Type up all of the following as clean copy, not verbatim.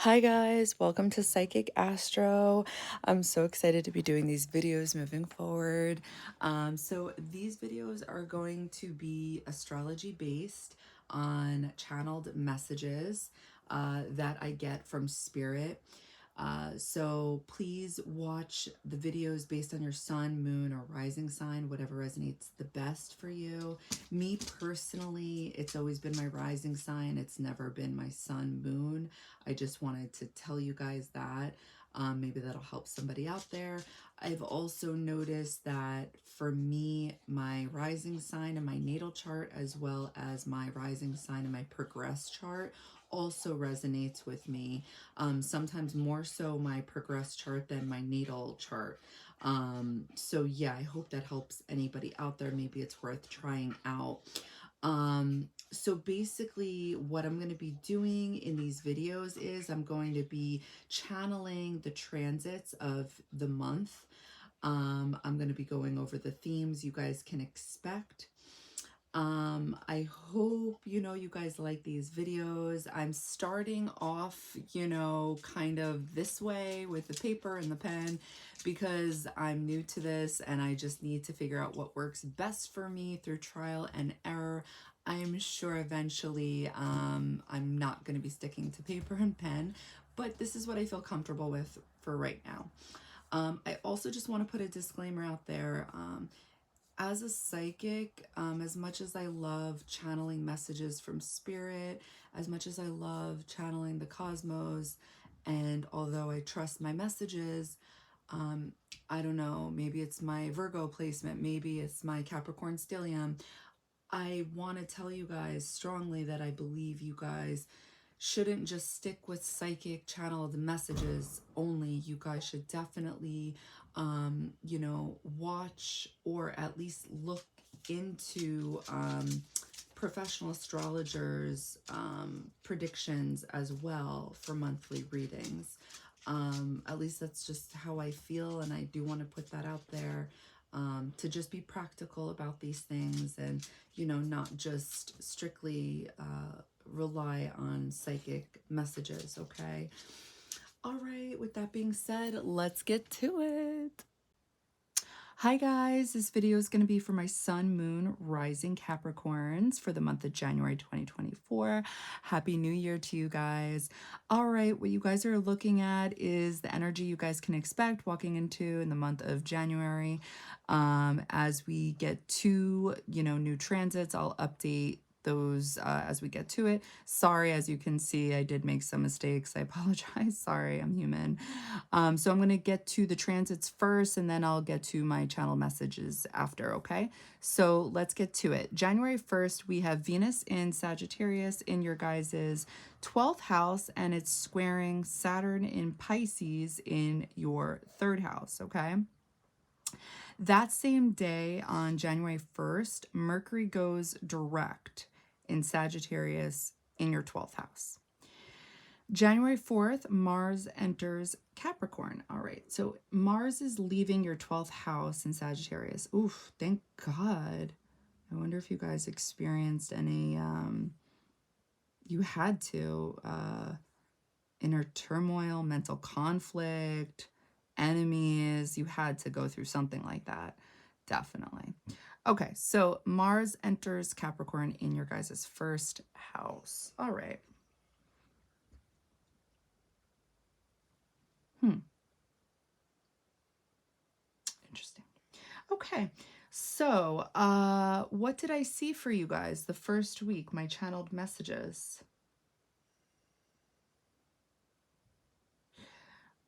Hi guys, welcome to Psychic Astro. I'm so excited to be doing these videos moving forward. So these videos are going to be astrology based on channeled messages that I get from spirit. So please watch the videos based on your sun, moon, or rising sign, whatever resonates the best for you. Me personally, it's always been my rising sign. It's never been my sun, moon. I just wanted to tell you guys that. Maybe that'll help somebody out there. I've also noticed that for me, my rising sign and my natal chart, as well as my rising sign and my progress chart, also resonates with me. Sometimes more so my progress chart than my natal chart. So yeah, I hope that helps anybody out there. Maybe it's worth trying out. So basically what I'm going to be doing in these videos is I'm going to be channeling the transits of the month. I'm going to be going over the themes you guys can expect. I hope, you guys like these videos. I'm starting off, kind of this way with the paper and the pen because I'm new to this and I just need to figure out what works best for me through trial and error. I'm sure eventually I'm not going to be sticking to paper and pen, but this is what I feel comfortable with for right now. I also just want to put a disclaimer out there. As a psychic, as much as I love channeling messages from spirit, as much as I love channeling the cosmos, and although I trust my messages, I don't know, maybe it's my Virgo placement, maybe it's my Capricorn stellium. I want to tell you guys strongly that I believe you guys shouldn't just stick with psychic channeled messages only. You guys should definitely, watch or at least look into professional astrologers' predictions as well for monthly readings. At least that's just how I feel, and I do want to put that out there. To just be practical about these things and, not just strictly rely on psychic messages, okay? All right, with that being said, let's get to it. Hi guys, this video is going to be for my sun, moon, rising Capricorns for the month of January 2024. Happy New Year to you guys. All right, what you guys are looking at is the energy you guys can expect walking into in the month of January. As we get to, new transits, I'll update those as we get to it. Sorry, as you can see, I did make some mistakes. I apologize. Sorry, I'm human. So I'm going to get to the transits first, and then I'll get to my channel messages after, okay? So let's get to it. January 1st, we have Venus in Sagittarius in your guys's 12th house, and it's squaring Saturn in Pisces in your 3rd house, okay? That same day on January 1st, Mercury goes direct in Sagittarius in your 12th house. January 4th, Mars enters Capricorn. All right, so Mars is leaving your 12th house in Sagittarius. Oof, thank God. I wonder if you guys experienced any, you had to, inner turmoil, mental conflict, enemies. You had to go through something like that. Definitely. Okay, so Mars enters Capricorn in your guys' 1st house. All right. Interesting. Okay, so what did I see for you guys the first week, my channeled messages?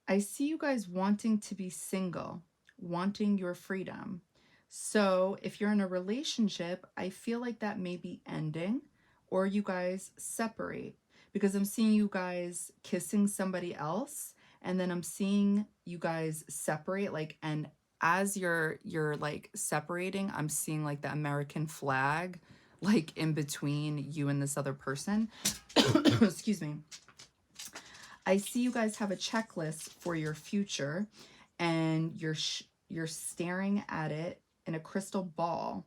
I see you guys wanting to be single, wanting your freedom. So if you're in a relationship, I feel like that may be ending or you guys separate, because I'm seeing you guys kissing somebody else, and then I'm seeing you guys separate, like, and as you're like separating, I'm seeing like the American flag like in between you and this other person. Excuse me. I see you guys have a checklist for your future, and you're staring at it in a crystal ball.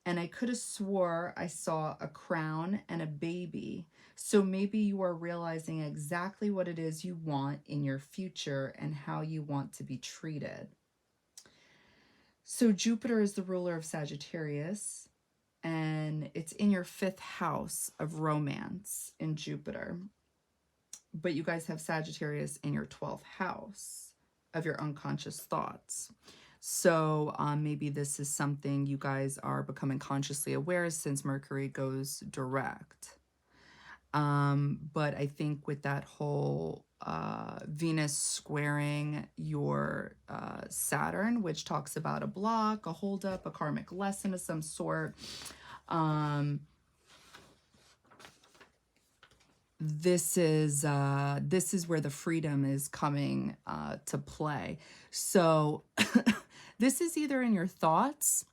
And I could have swore I saw a crown and a baby. So maybe you are realizing exactly what it is you want in your future and how you want to be treated. So Jupiter is the ruler of Sagittarius, and it's in your 5th house of romance in Jupiter. But you guys have Sagittarius in your 12th house of your unconscious thoughts. So maybe this is something you guys are becoming consciously aware since Mercury goes direct. But I think with that whole Venus squaring your Saturn, which talks about a block, a holdup, a karmic lesson of some sort, this is where the freedom is coming to play. So this is either in your thoughts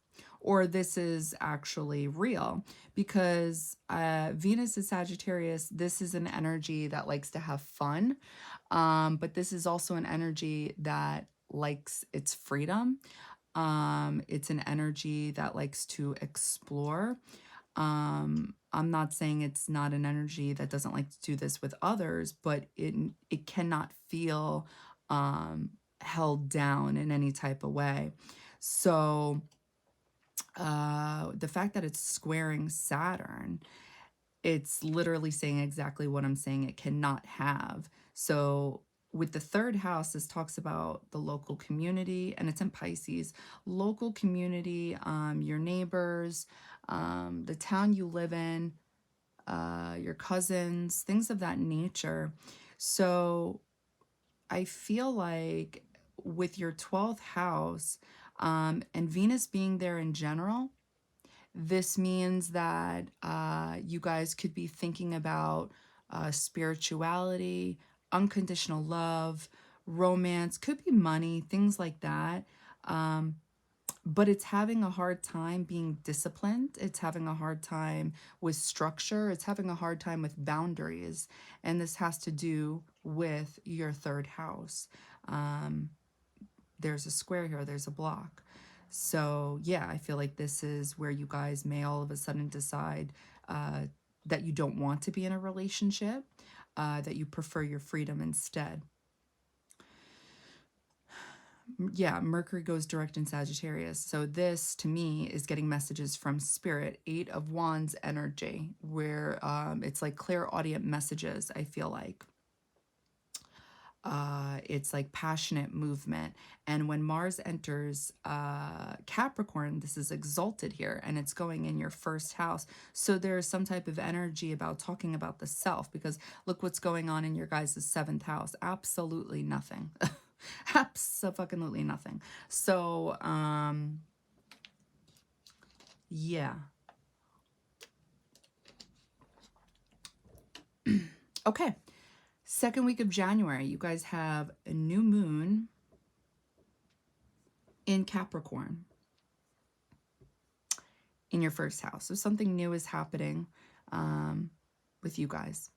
or this is actually real, because Venus is Sagittarius. This is an energy that likes to have fun, but this is also an energy that likes its freedom. It's an energy that likes to explore. I'm not saying it's not an energy that doesn't like to do this with others, but it cannot feel held down in any type of way. So the fact that it's squaring Saturn, it's literally saying exactly what I'm saying it cannot have. So with the 3rd house, this talks about the local community, and it's in Pisces. Local community, your neighbors, the town you live in, your cousins, things of that nature. So I feel like with your 12th house, and Venus being there in general, this means that you guys could be thinking about spirituality, unconditional love, romance, could be money, things like that. But it's having a hard time being disciplined. It's having a hard time with structure. It's having a hard time with boundaries. And this has to do with your 3rd house. There's a square here, there's a block. So yeah, I feel like this is where you guys may all of a sudden decide that you don't want to be in a relationship, that you prefer your freedom instead. Yeah, Mercury goes direct in Sagittarius. So this, to me, is getting messages from Spirit, 8 of Wands energy, where it's like clairaudient messages, I feel like. It's like passionate movement. And when Mars enters Capricorn, this is exalted here, and it's going in your 1st house. So there's some type of energy about talking about the self, because look what's going on in your guys' 7th house. Absolutely nothing. Absolutely nothing. So, yeah. Okay. 2nd week of January, you guys have a new moon in Capricorn in your 1st house. So something new is happening with you guys.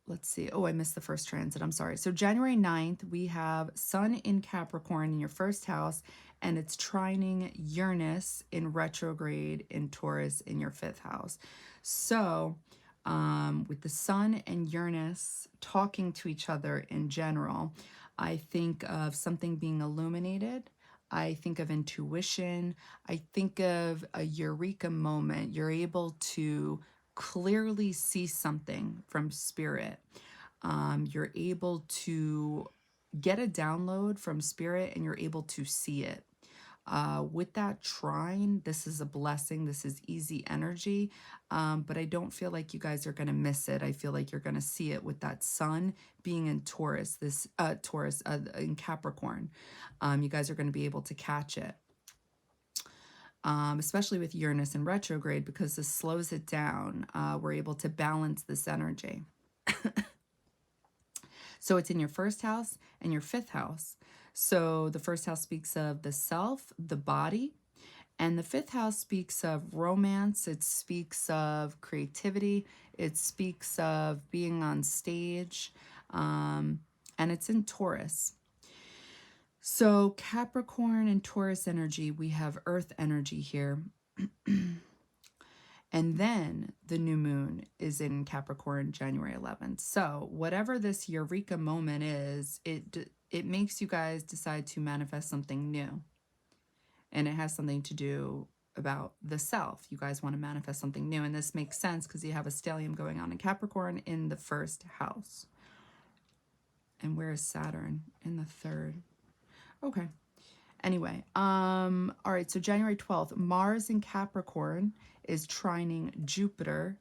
Let's see. Oh, I missed the first transit. I'm sorry. So January 9th, we have Sun in Capricorn in your 1st house, and it's trining Uranus in retrograde in Taurus in your 5th house. So with the Sun and Uranus talking to each other in general, I think of something being illuminated. I think of intuition. I think of a eureka moment. You're able to clearly see something from Spirit. You're able to get a download from Spirit, and you're able to see it. With that trine, this is a blessing. This is easy energy, but I don't feel like you guys are going to miss it. I feel like you're going to see it with that Sun being in Taurus, in Capricorn. You guys are going to be able to catch it. Especially with Uranus in retrograde, because this slows it down. We're able to balance this energy. So it's in your 1st house and your 5th house. So the 1st house speaks of the self, the body, and the 5th house speaks of romance. It speaks of creativity. It speaks of being on stage, and it's in Taurus. So Capricorn and Taurus energy, we have earth energy here. And then the new moon is in Capricorn January 11th. So whatever this eureka moment is, it makes you guys decide to manifest something new. And it has something to do about the self. You guys want to manifest something new. And this makes sense because you have a stellium going on in Capricorn in the first house. And where is Saturn? In the third. Okay. Anyway, all right, so January 12th, Mars in Capricorn is trining Jupiter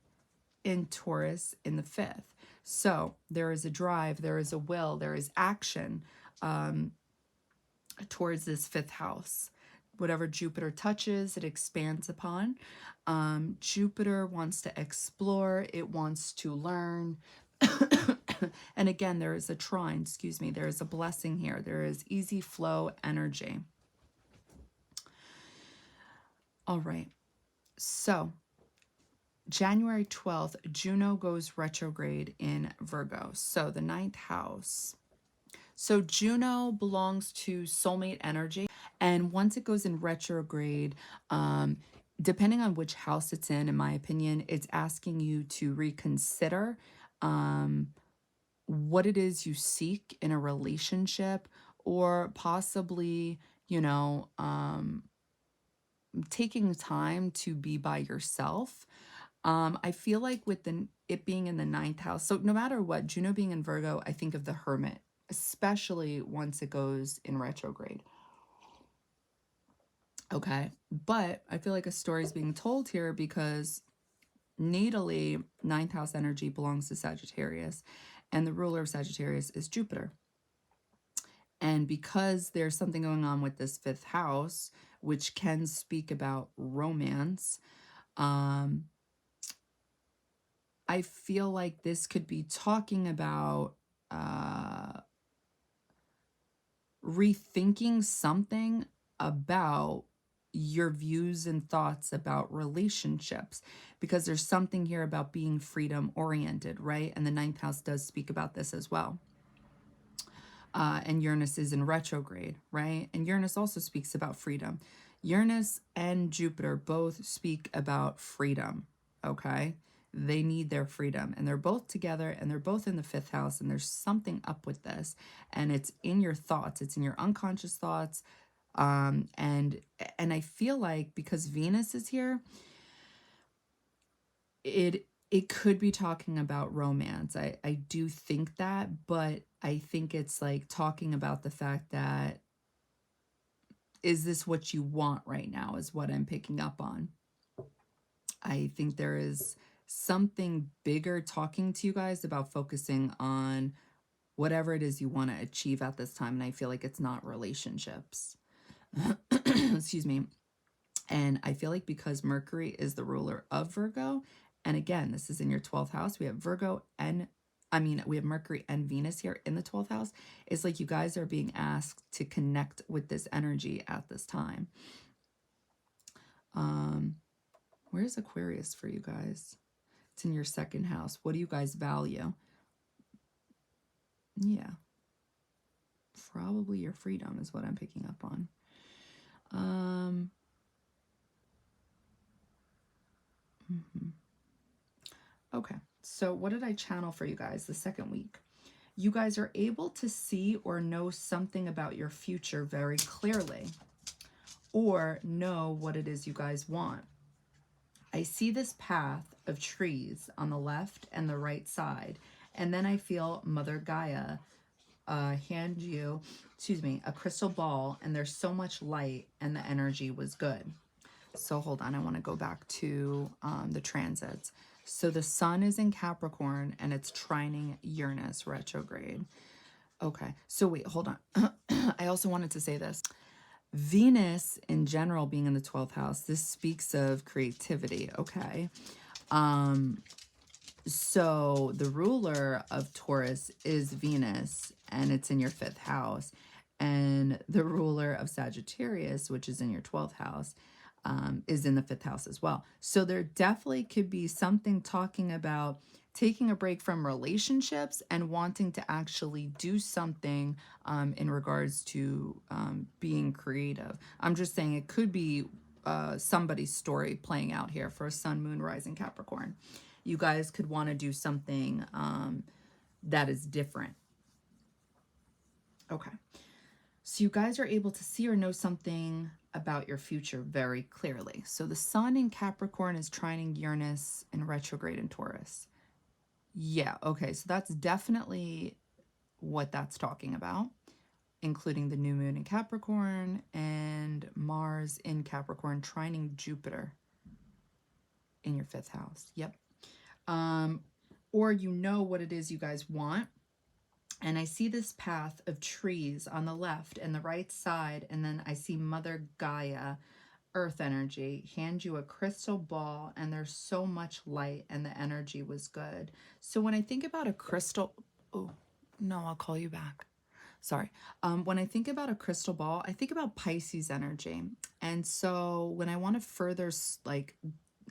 in Taurus in the 5th. So there is a drive, there is a will, there is action towards this 5th house. Whatever Jupiter touches, it expands upon. Jupiter wants to explore, it wants to learn. And again, there is a trine, there is a blessing here. There is easy flow energy. All right, so January 12th, Juno goes retrograde in Virgo. So the 9th house. So Juno belongs to soulmate energy. And once it goes in retrograde, depending on which house it's in my opinion, it's asking you to reconsider what it is you seek in a relationship, or possibly, taking time to be by yourself. I feel like with it being in the 9th house, so no matter what, Juno being in Virgo, I think of the Hermit, especially once it goes in retrograde. Okay, but I feel like a story is being told here because natally, 9th house energy belongs to Sagittarius, and the ruler of Sagittarius is Jupiter. And because there's something going on with this 5th house, which can speak about romance, I feel like this could be talking about rethinking something about your views and thoughts about relationships, because there's something here about being freedom oriented, right? And the 9th house does speak about this as well. And Uranus is in retrograde, right? And Uranus also speaks about freedom. Uranus and Jupiter both speak about freedom, okay? They need their freedom, and they're both together, and they're both in the 5th house, and there's something up with this, and it's in your thoughts, it's in your unconscious thoughts, and I feel like because Venus is here, it could be talking about romance. I do think that, but I think it's like talking about the fact that, is this what you want right now, is what I'm picking up on. I think there is something bigger talking to you guys about focusing on whatever it is you want to achieve at this time. And I feel like it's not relationships. Excuse me. And I feel like because Mercury is the ruler of Virgo, and again, this is in your 12th house, we have we have Mercury and Venus here in the 12th house. It's like you guys are being asked to connect with this energy at this time. Where's Aquarius for you guys? It's in your 2nd house. What do you guys value? Yeah. Probably your freedom is what I'm picking up on. Okay, so what did I channel for you guys the 2nd week? You guys are able to see or know something about your future very clearly, or know what it is you guys want. I see this path of trees on the left and the right side, and then I feel Mother Gaia hand you, a crystal ball, and there's so much light, and the energy was good. So hold on, I want to go back to the transits. So the sun is in Capricorn, and it's trining Uranus retrograde. Okay, so wait, hold on. I also wanted to say this. Venus in general being in the 12th house, this speaks of creativity, okay? So the ruler of Taurus is Venus, and it's in your 5th house. And the ruler of Sagittarius, which is in your 12th house, is in the 5th house as well. So there definitely could be something talking about taking a break from relationships and wanting to actually do something in regards to being creative. I'm just saying it could be somebody's story playing out here for a sun, moon, rising Capricorn. You guys could want to do something that is different. Okay. So you guys are able to see or know something about your future very clearly. So the sun in Capricorn is trining Uranus in retrograde in Taurus. Yeah, okay. So that's definitely what that's talking about, including the new moon in Capricorn and Mars in Capricorn trining Jupiter in your 5th house. Yep. Or you know what it is you guys want. And I see this path of trees on the left and the right side. And then I see Mother Gaia, earth energy, hand you a crystal ball. And there's so much light and the energy was good. So when I think about a crystal... Oh, no, I'll call you back. Sorry. When I think about a crystal ball, I think about Pisces energy. And so when I want to further, like,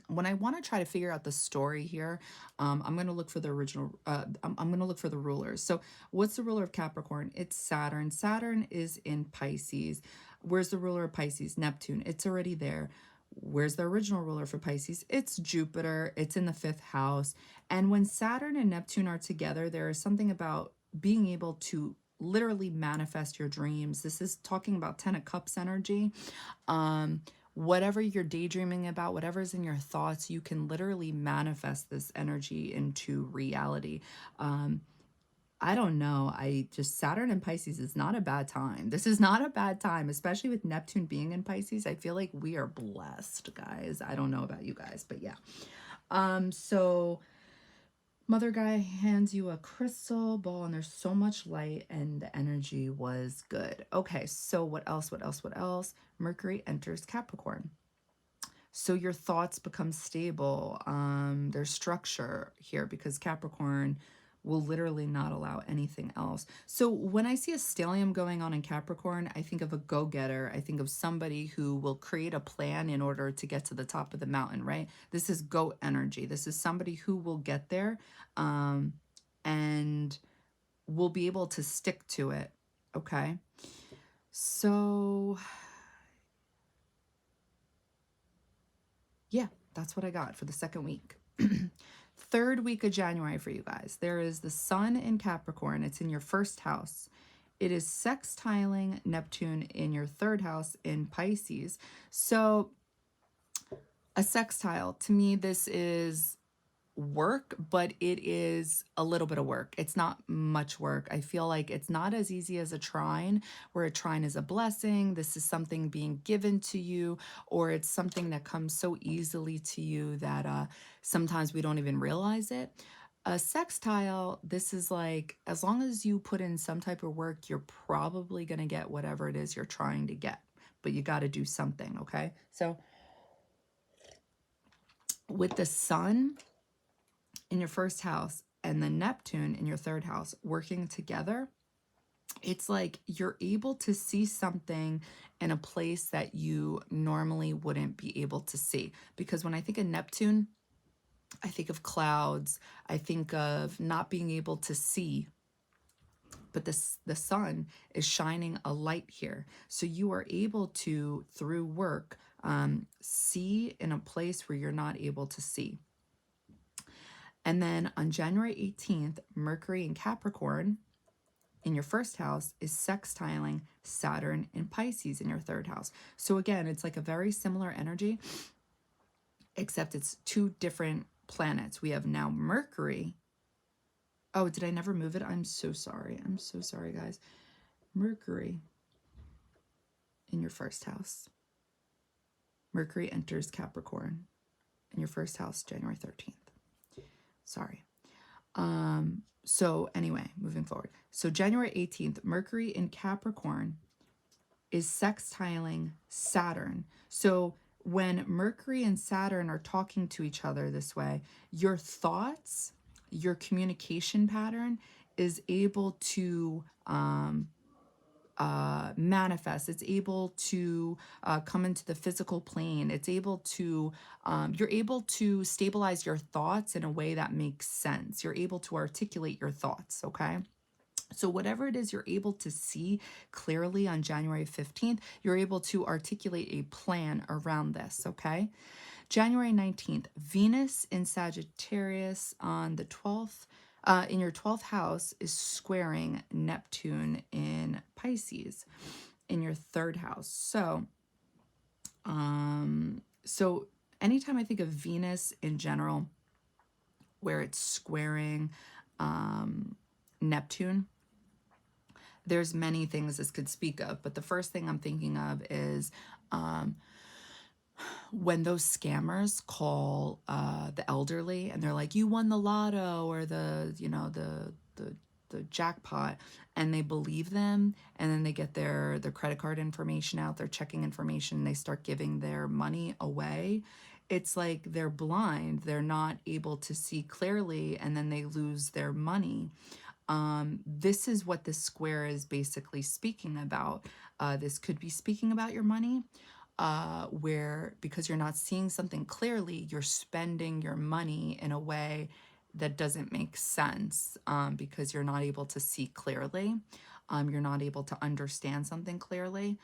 when I want to try to figure out the story here, I'm going to look for the original, I'm going to look for the rulers. So what's the ruler of Capricorn? It's Saturn. Saturn is in Pisces. Where's the ruler of Pisces? Neptune. It's already there. Where's the original ruler for Pisces? It's Jupiter. It's in the 5th house. And when Saturn and Neptune are together, there is something about being able to literally manifest your dreams. This is talking about 10 of Cups energy. Whatever you're daydreaming about, whatever's in your thoughts, you can literally manifest this energy into reality. I don't know. Saturn and Pisces is not a bad time. This is not a bad time, especially with Neptune being in Pisces. I feel like we are blessed, guys. I don't know about you guys, but yeah. So Mother Gaia hands you a crystal ball and there's so much light and the energy was good. Okay, so what else? Mercury enters Capricorn. So your thoughts become stable. There's structure here because Capricorn will literally not allow anything else. So when I see a stellium going on in Capricorn, I think of a go-getter. I think of somebody who will create a plan in order to get to the top of the mountain, right? This is goat energy. This is somebody who will get there and will be able to stick to it, okay? So yeah, that's what I got for the second week. 3rd week of January for you guys. There is the sun in Capricorn. It's in your 1st house. It is sextiling Neptune in your 3rd house in Pisces. So a sextile, to me, this is work, but it is a little bit of work. It's not much work. I feel like it's not as easy as a trine, where a trine is a blessing. This is something being given to you, or it's something that comes so easily to you that sometimes we don't even realize it. A sextile, this is like, as long as you put in some type of work, you're probably going to get whatever it is you're trying to get, but you got to do something, okay? So with the sun in your 1st house and the Neptune in your 3rd house working together, it's like you're able to see something in a place that you normally wouldn't be able to see. Because when I think of Neptune, I think of clouds. I think of not being able to see. But the sun is shining a light here. So you are able to, through work, see in a place where you're not able to see. And then on January 18th, Mercury in Capricorn in your 1st house is sextiling Saturn in Pisces in your 3rd house. So again, it's like a very similar energy, except it's 2 different planets. We have now Mercury. Oh, did I never move it? I'm so sorry. I'm so sorry, guys. Mercury in your 1st house. Mercury enters Capricorn in your 1st house, January 13th. Sorry. So anyway, moving forward. So January 18th, Mercury in Capricorn is sextiling Saturn. So when Mercury and Saturn are talking to each other this way, your thoughts, your communication pattern is able to manifest. It's able to come into the physical plane. It's able to, you're able to stabilize your thoughts in a way that makes sense. You're able to articulate your thoughts, okay? So whatever it is you're able to see clearly on January 15th, you're able to articulate a plan around this, okay? January 19th, Venus in Sagittarius on the 12th, in your 12th house is squaring Neptune in Pisces in your 3rd house. So anytime I think of Venus in general, where it's squaring Neptune, there's many things this could speak of, but the first thing I'm thinking of is when those scammers call the elderly and they're like, you won the lotto or the jackpot, and they believe them, and then they get their credit card information out, their checking information, and they start giving their money away. It's like they're blind, they're not able to see clearly, and then they lose their money. This is what this square is basically speaking about. This could be speaking about your money, where because you're not seeing something clearly, you're spending your money in a way that doesn't make sense, because you're not able to see clearly. You're not able to understand something clearly.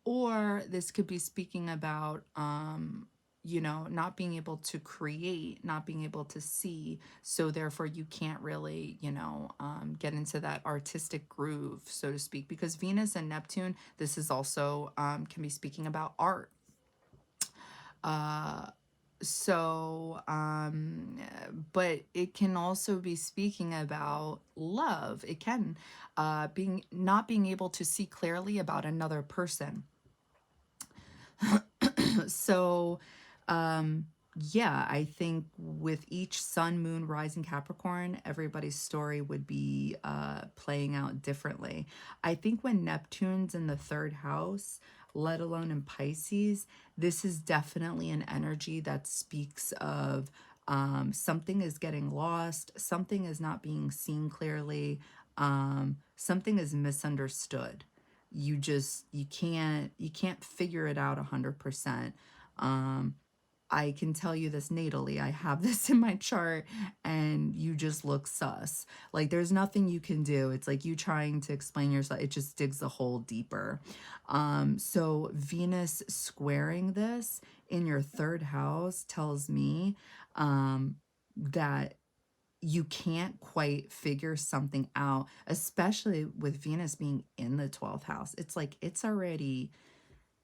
Or this could be speaking about not being able to create, not being able to see, so therefore you can't really get into that artistic groove, so to speak, because Venus and Neptune, this is also can be speaking about art. But it can also be speaking about love. It can being not being able to see clearly about another person. So yeah, I think with each sun, moon, rising Capricorn, everybody's story would be playing out differently. I think when Neptune's in the 3rd house, let alone in Pisces, this is definitely an energy that speaks of something is getting lost, something is not being seen clearly, something is misunderstood. You can't figure it out 100%. I can tell you this natally. I have this in my chart, and you just look sus. Like there's nothing you can do. It's like you trying to explain yourself. It just digs a hole deeper. So Venus squaring this in your 3rd house tells me that you can't quite figure something out, especially with Venus being in the 12th house. It's like it's already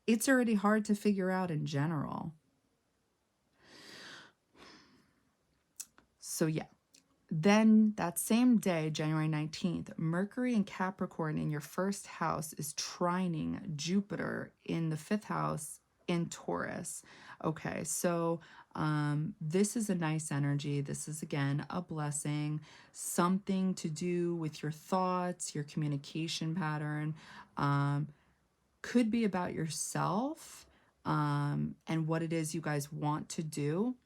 hard to figure out in general. So yeah. Then that same day, January 19th, Mercury in Capricorn in your 1st house is trining Jupiter in the 5th house in Taurus. Okay, so this is a nice energy. This is, again, a blessing, something to do with your thoughts, your communication pattern. Could be about yourself, and what it is you guys want to do,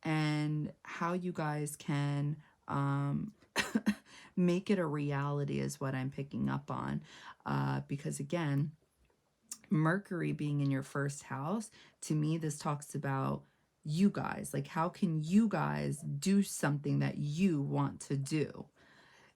and how you guys can make it a reality is what I'm picking up on. Because again, Mercury being in your 1st house, to me, this talks about you guys. Like, how can you guys do something that you want to do?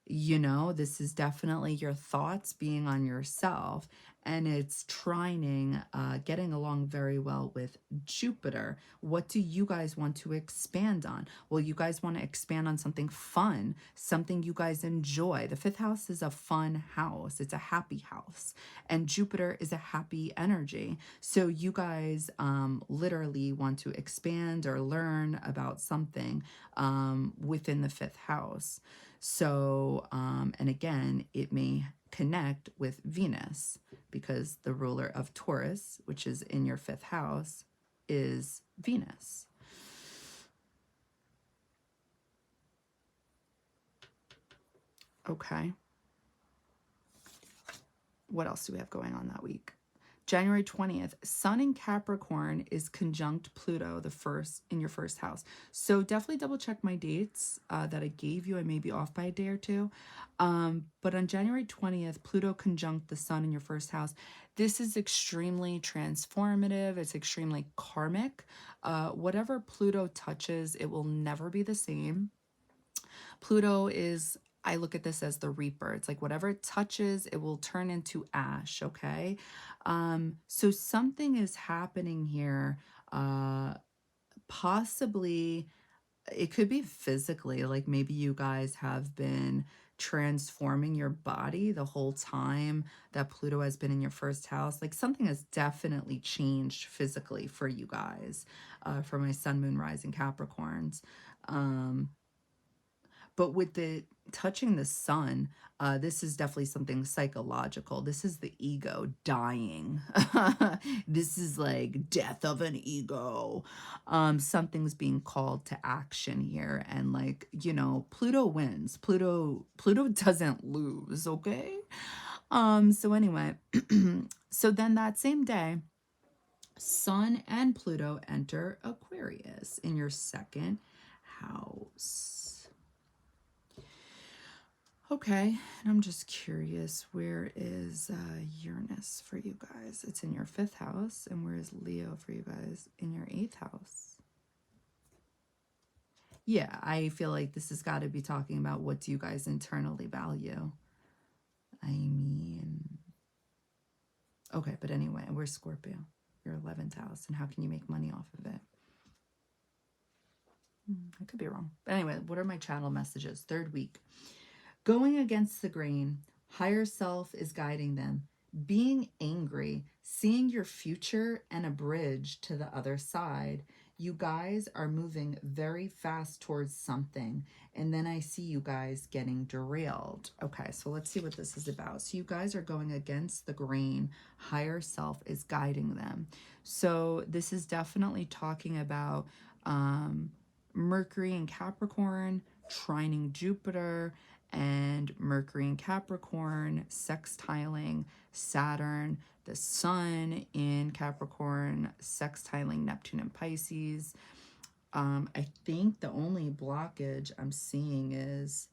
This is definitely your thoughts being on yourself, and it's trining, getting along very well with Jupiter. What do you guys want to expand on? Well, you guys want to expand on something fun, something you guys enjoy. The 5th house is a fun house. It's a happy house, and Jupiter is a happy energy. So you guys literally want to expand or learn about something within the 5th house. So, and again, it may connect with Venus, because the ruler of Taurus, which is in your 5th house, is Venus. Okay. What else do we have going on that week? January 20th, Sun in Capricorn is conjunct Pluto, the first in your 1st house. So definitely double check my dates that I gave you. I may be off by a day or two. But on January 20th, Pluto conjunct the Sun in your 1st house. This is extremely transformative. It's extremely karmic. Whatever Pluto touches, it will never be the same. Pluto is I look at this as the reaper. It's like whatever it touches, it will turn into ash, okay? So something is happening here. Possibly, it could be physically, like maybe you guys have been transforming your body the whole time that Pluto has been in your first house. Like something has definitely changed physically for you guys, for my sun, moon, rising Capricorns. But with the touching the sun, this is definitely something psychological. This is the ego dying. This is like death of an ego. Something's being called to action here, and like, you know, Pluto wins. Pluto doesn't lose, okay? So anyway, so then that same day, Sun and Pluto enter Aquarius in your second house. Okay, and I'm just curious, where is Uranus for you guys? It's in your 5th house. And where is Leo for you guys? In your 8th house. Yeah, I feel like this has got to be talking about what do you guys internally value. I mean, okay, but anyway, where's Scorpio? Your 11th house. And how can you make money off of it? I could be wrong. But anyway, what are my channel messages? 3rd week. Going against the grain, higher self is guiding them. Being angry, seeing your future and a bridge to the other side. You guys are moving very fast towards something. And then I see you guys getting derailed. Okay, so let's see what this is about. So you guys are going against the grain. Higher self is guiding them. So this is definitely talking about Mercury and Capricorn, trining Jupiter, and Mercury and Capricorn sextiling Saturn, the sun in Capricorn sextiling Neptune and Pisces. I think the only blockage I'm seeing is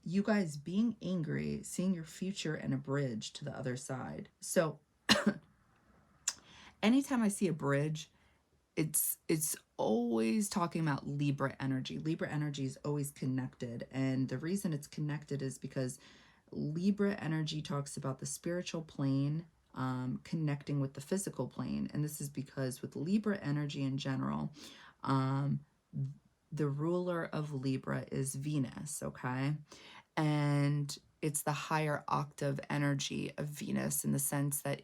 you guys being angry, seeing your future and a bridge to the other side. So anytime I see a bridge, it's always talking about Libra energy. Libra energy is always connected, and the reason it's connected is because Libra energy talks about the spiritual plane connecting with the physical plane, and this is because with Libra energy in general, the ruler of Libra is Venus, okay? And it's the higher octave energy of Venus in the sense that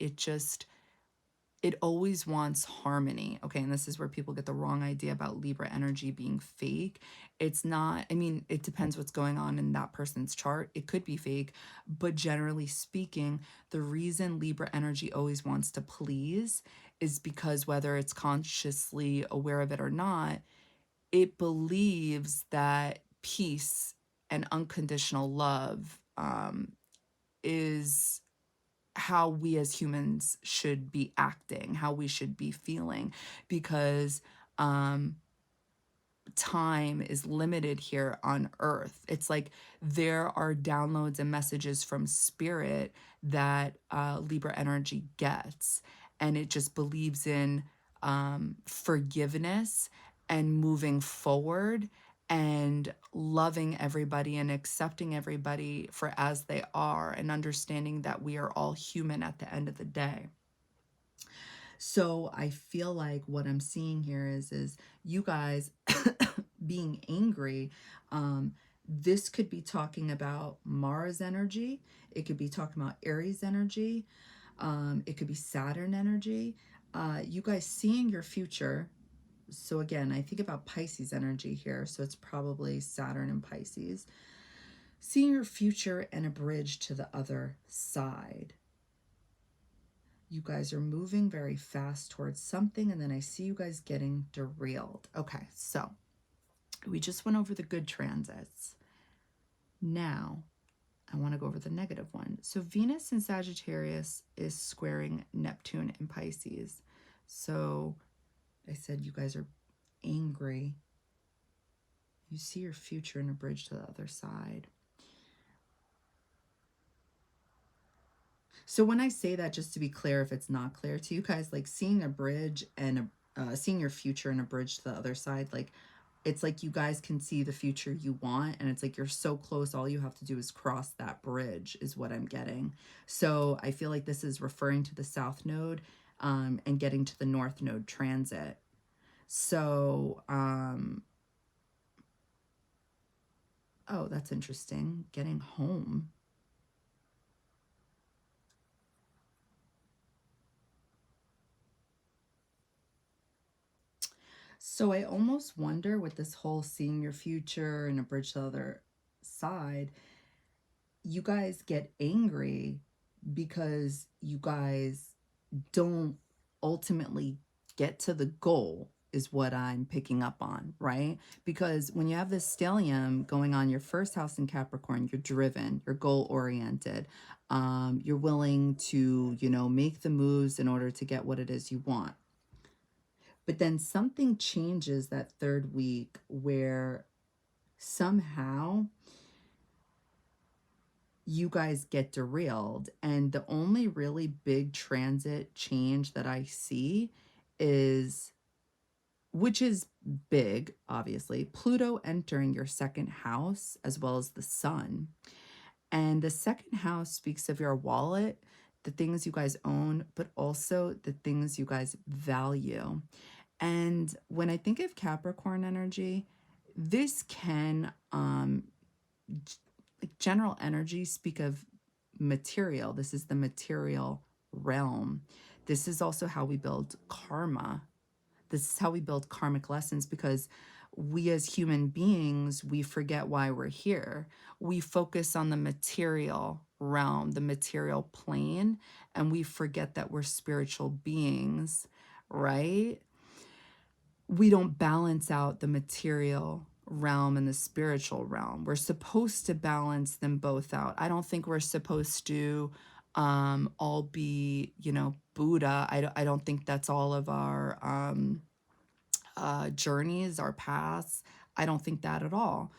it always wants harmony. Okay, and this is where people get the wrong idea about Libra energy being fake. It's not, I mean, it depends what's going on in that person's chart. It could be fake, but generally speaking, the reason Libra energy always wants to please is because whether it's consciously aware of it or not, it believes that peace and unconditional love is how we as humans should be acting, how we should be feeling, because time is limited here on Earth. It's like there are downloads and messages from spirit that Libra energy gets, and it just believes in forgiveness and moving forward and loving everybody and accepting everybody for as they are and understanding that we are all human at the end of the day. So I feel like what I'm seeing here is you guys being angry. This could be talking about Mars energy. It could be talking about Aries energy. It could be Saturn energy. You guys seeing your future. So again, I think about Pisces energy here. So it's probably Saturn and Pisces. Seeing your future and a bridge to the other side. You guys are moving very fast towards something, and then I see you guys getting derailed. Okay, so we just went over the good transits. Now, I want to go over the negative one. So Venus in Sagittarius is squaring Neptune in Pisces. So I said you guys are angry. You see your future and a bridge to the other side. So when I say that, just to be clear, if it's not clear to you guys, like seeing a bridge and seeing your future and a bridge to the other side, like it's like you guys can see the future you want, and it's like you're so close, all you have to do is cross that bridge, is what I'm getting. So I feel like this is referring to the South Node, and getting to the North Node transit. So, oh, that's interesting. Getting home. So I almost wonder, with this whole seeing your future and a bridge to the other side, you guys get angry because you guys don't ultimately get to the goal, is what I'm picking up on, right? Because when you have this stellium going on your first house in Capricorn, you're driven, you're goal oriented, you're willing to, you know, make the moves in order to get what it is you want. But then something changes that third week where somehow you guys get derailed. And the only really big transit change that I see is, which is big, obviously, Pluto entering your second house as well as the sun. And the second house speaks of your wallet, the things you guys own, but also the things you guys value. And when I think of Capricorn energy, this can, like general energy, speak of material. This is the material realm. This is also how we build karma. This is how we build karmic lessons, because we as human beings, we forget why we're here. We focus on the material realm, the material plane, and we forget that we're spiritual beings, right? We don't balance out the material realm and the spiritual realm. We're supposed to balance them both out. I don't think we're supposed to all be, you know, Buddha. I don't think that's all of our journeys, our paths. I don't think that at all.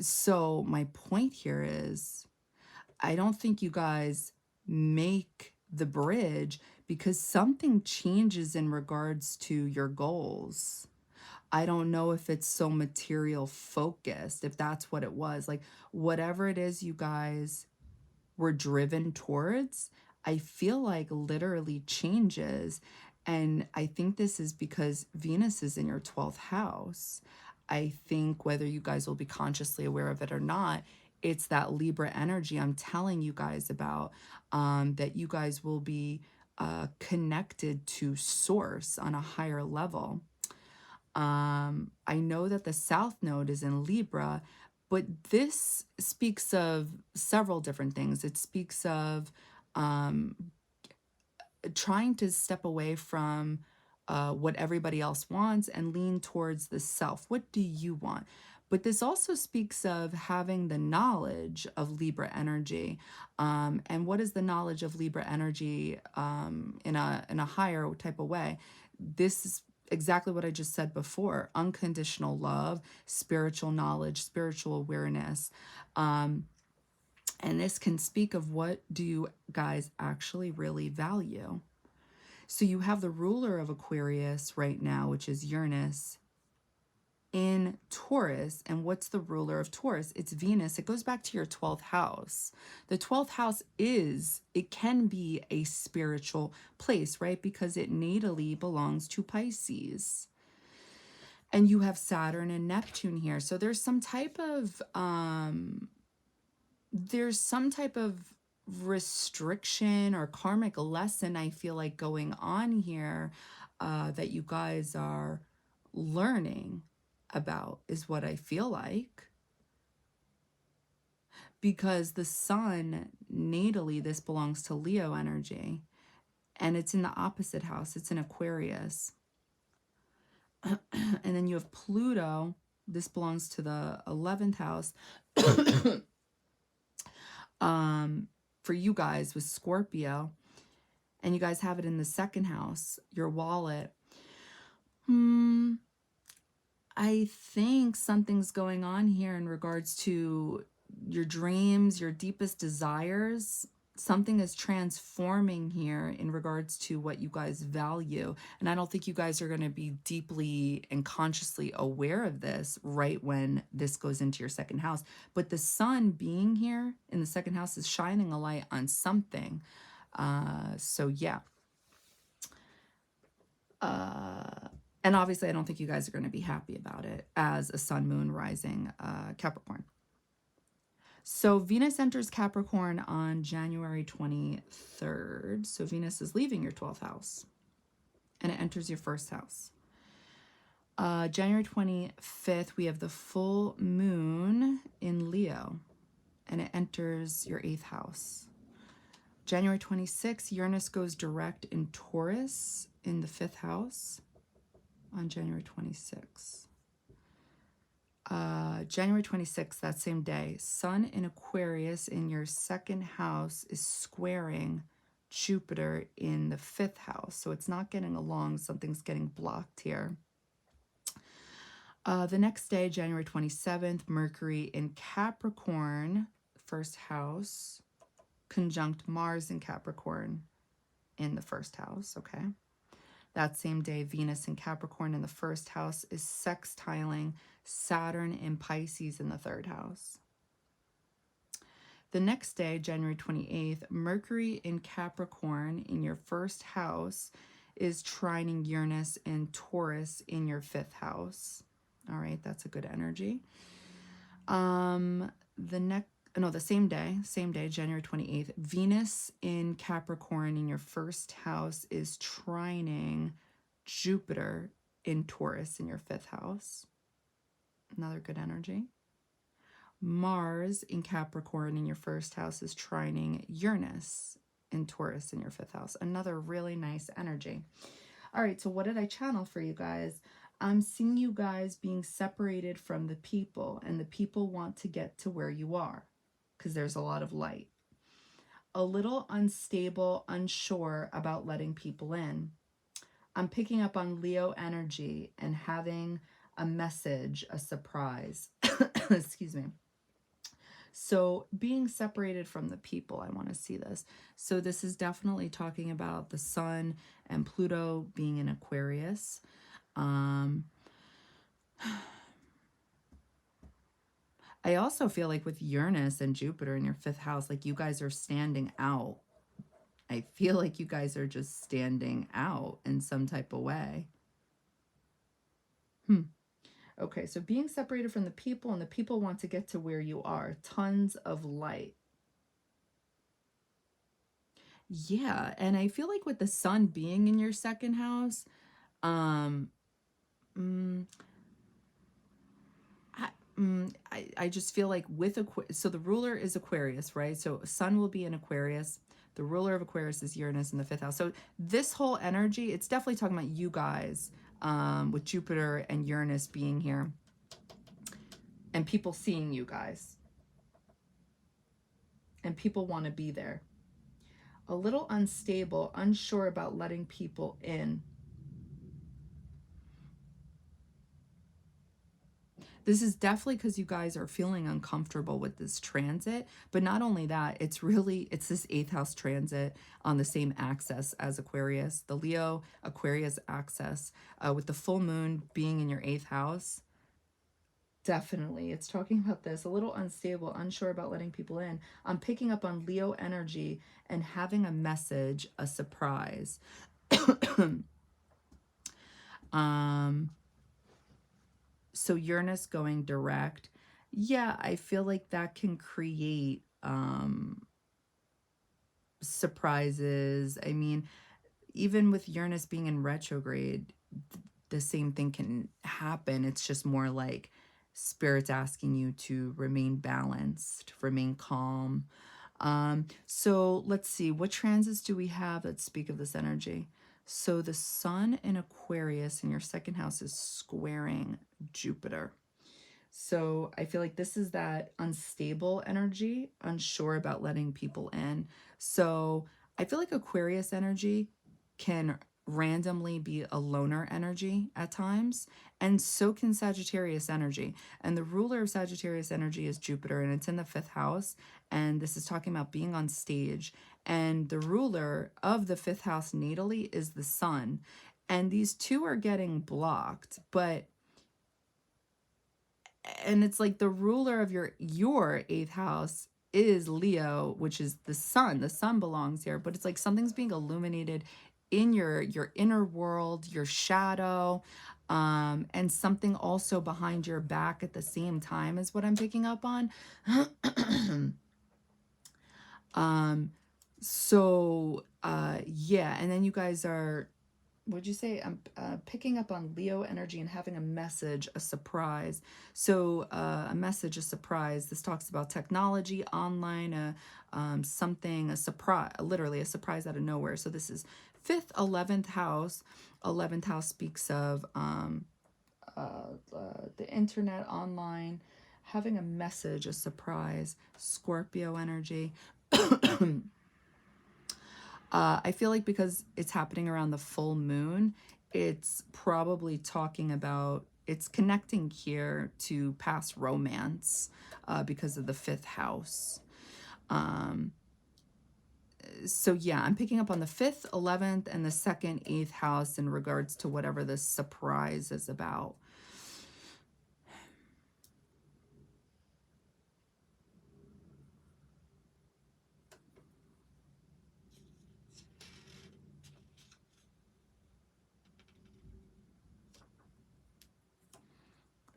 So my point here is, I don't think you guys make the bridge because something changes in regards to your goals. I don't know if it's so material focused, if that's what it was. Like, whatever it is you guys were driven towards, I feel like literally changes. And I think this is because Venus is in your 12th house. I think whether you guys will be consciously aware of it or not, it's that Libra energy I'm telling you guys about, that you guys will be connected to source on a higher level. I know that the South Node is in Libra, but this speaks of several different things. It speaks of trying to step away from what everybody else wants and lean towards the self. What do you want? But this also speaks of having the knowledge of Libra energy. And what is the knowledge of Libra energy in a higher type of way? This is exactly what I just said before: unconditional love, spiritual knowledge, spiritual awareness. And this can speak of, what do you guys actually really value? So you have the ruler of Aquarius right now, which is Uranus, in Taurus. And what's the ruler of Taurus? It's Venus. It goes back to your 12th house. The 12th house it can be a spiritual place, right? Because it natally belongs to Pisces. And you have Saturn and Neptune here. So there's some type of restriction or karmic lesson, I feel like, going on here, that you guys are learning about, is what I feel like. Because the sun, natally, this belongs to Leo energy, and it's in the opposite house. It's in Aquarius. And then you have Pluto. This belongs to the 11th house. For you guys with Scorpio, and you guys have it in the second house, your wallet. I think something's going on here in regards to your dreams, your deepest desires. something is transforming here in regards to what you guys value. And I don't think you guys are going to be deeply and consciously aware of this right when this goes into your second house. But the sun being here in the second house is shining a light on something. So yeah. And obviously, I don't think you guys are going to be happy about it as a sun, moon, rising Capricorn. So Venus enters Capricorn on January 23rd. So Venus is leaving your 12th house and it enters your first house. January 25th, we have the full moon in Leo and it enters your 8th house. January 26th, Uranus goes direct in Taurus in the 5th house on January 26th. January 26th, that same day, Sun in Aquarius in your second house is squaring Jupiter in the 5th house. So it's not getting along. Something's getting blocked here. The next day, January 27th, Mercury in Capricorn, first house, conjunct Mars in Capricorn in the first house, okay? That same day, Venus in Capricorn in the first house is sextiling Saturn in Pisces in the 3rd house. The next day, January 28th, Mercury in Capricorn in your first house is trining Uranus in Taurus in your 5th house. All right, that's a good energy. The same day, January 28th, Venus in Capricorn in your first house is trining Jupiter in Taurus in your 5th house. Another good energy. Mars in Capricorn in your first house is trining Uranus in Taurus in your 5th house. Another really nice energy. All right, so what did I channel for you guys? I'm seeing you guys being separated from the people, and the people want to get to where you are because there's a lot of light. A little unstable, unsure about letting people in. I'm picking up on Leo energy and having a message, a surprise. Excuse me. So being separated from the people, I want to see this. So this is definitely talking about the sun and Pluto being in Aquarius. I also feel like with Uranus and Jupiter in your 5th house, like you guys are standing out. I feel like you guys are just standing out in some type of way. Okay, so being separated from the people, and the people want to get to where you are. Tons of light. Yeah, and I feel like with the sun being in your 2nd house, I just feel like with so the ruler is Aquarius, right? So sun will be in Aquarius. The ruler of Aquarius is Uranus in the 5th house. So this whole energy, it's definitely talking about you guys with Jupiter and Uranus being here and people seeing you guys. And people want to be there. A little unstable, unsure about letting people in. This is definitely because you guys are feeling uncomfortable with this transit. But not only that, it's this 8th house transit on the same axis as Aquarius. The Leo Aquarius axis with the full moon being in your 8th house. Definitely. It's talking about this. A little unstable, unsure about letting people in. I'm picking up on Leo energy and having a message, a surprise. So Uranus going direct. Yeah, I feel like that can create surprises. I mean, even with Uranus being in retrograde, the same thing can happen. It's just more like Spirit's asking you to remain balanced, remain calm. So let's see, what transits do we have that speak of this energy? So the sun in Aquarius in your 2nd house is squaring Jupiter. So I feel like this is that unstable energy, unsure about letting people in. So I feel like Aquarius energy can randomly be a loner energy at times, and so can Sagittarius energy. And the ruler of Sagittarius energy is Jupiter, and it's in the 5th house. And this is talking about being on stage. And the ruler of the 5th house natally is the sun. And these two are getting blocked, but and it's like the ruler of your 8th house is Leo, which is the sun. The sun belongs here, but it's like something's being illuminated in your inner world, your shadow, and something also behind your back at the same time is what I'm picking up on. Yeah, and then you guys are, what'd you say? I'm picking up on Leo energy and having a message, a surprise. So a message, a surprise. This talks about technology, online, something, a surprise, literally a surprise out of nowhere. So this is 5th, 11th house. 11th house speaks of the internet, online, having a message, a surprise. Scorpio energy. I feel like because it's happening around the full moon, it's probably talking about, it's connecting here to past romance because of the 5th house. So yeah, I'm picking up on the 5th, 11th, and the 2nd, 8th house in regards to whatever this surprise is about.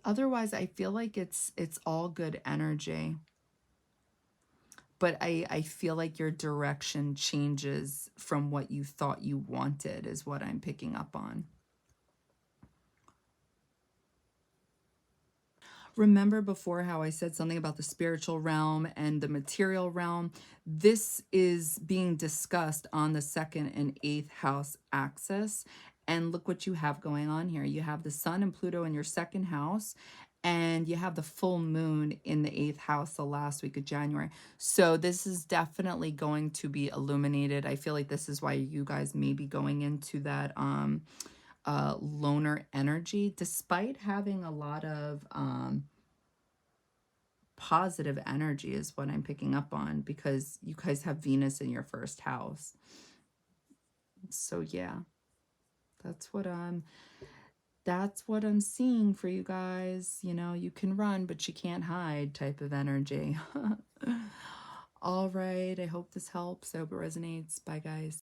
Otherwise, I feel like it's all good energy. But I feel like your direction changes from what you thought you wanted is what I'm picking up on. Remember before how I said something about the spiritual realm and the material realm? This is being discussed on the 2nd and 8th house axis. And look what you have going on here. You have the sun and Pluto in your 2nd house, and you have the full moon in the 8th house the last week of January. So this is definitely going to be illuminated. I feel like this is why you guys may be going into that loner energy, despite having a lot of positive energy is what I'm picking up on, because you guys have Venus in your 1st house. So yeah, that's what I'm seeing for you guys. You know, you can run, but you can't hide type of energy. All right. I hope this helps. I hope it resonates. Bye, guys.